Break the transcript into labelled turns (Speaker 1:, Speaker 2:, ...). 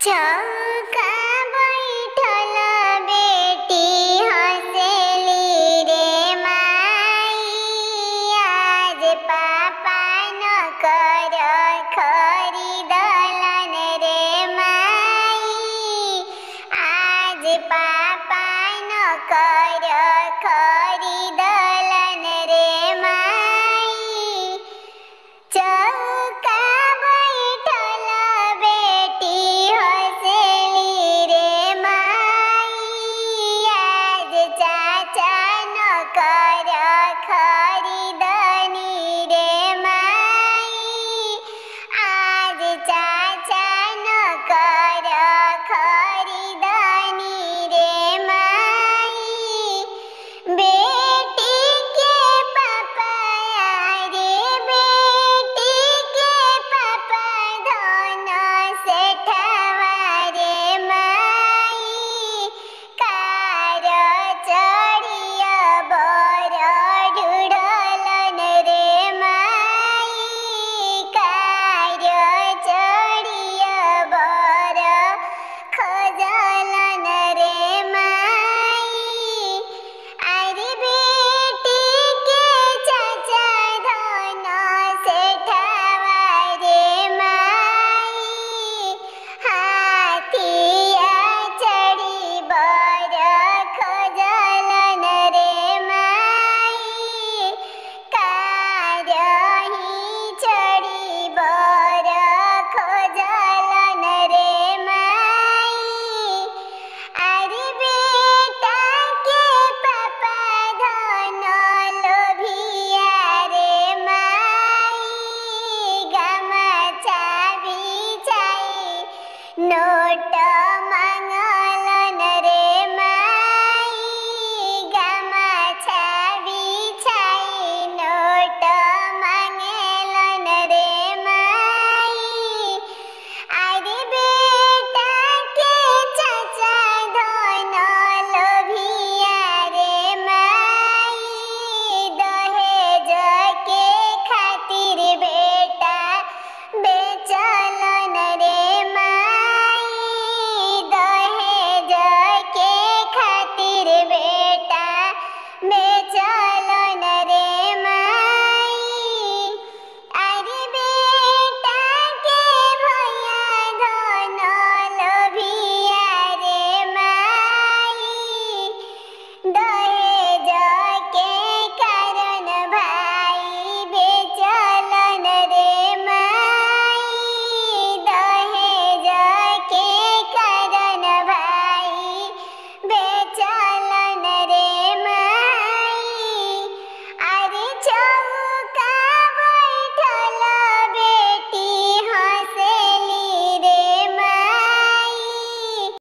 Speaker 1: चौका बैठल बेटी हंसेली रे माई, आज पापा न कर खरीदलन रे माई, आज पापा न कर खरीदलन रे माई। चौका बैठल बेटी हंसेली रे माई, आज चाचा न कर खरीदनी रे माई, आज चाचा न कर खरीदनी रे माई। बेटी के पापा रे बेटी के पापा धन सेठवा रे माई, कार चढ़िया बर ढूढ़लन रे माई, कार चढ़िया बर खोजलन रे माई। अरे बेटी के चाचा धन सेठवा रे माई, हाथिया चढ़ी बर खोजलन रे माई, कारही चढ़ी बर खोजलन रे माई। अरे बेटा के पापा धन लोभिया रे माई, गमछा बिछाई नोट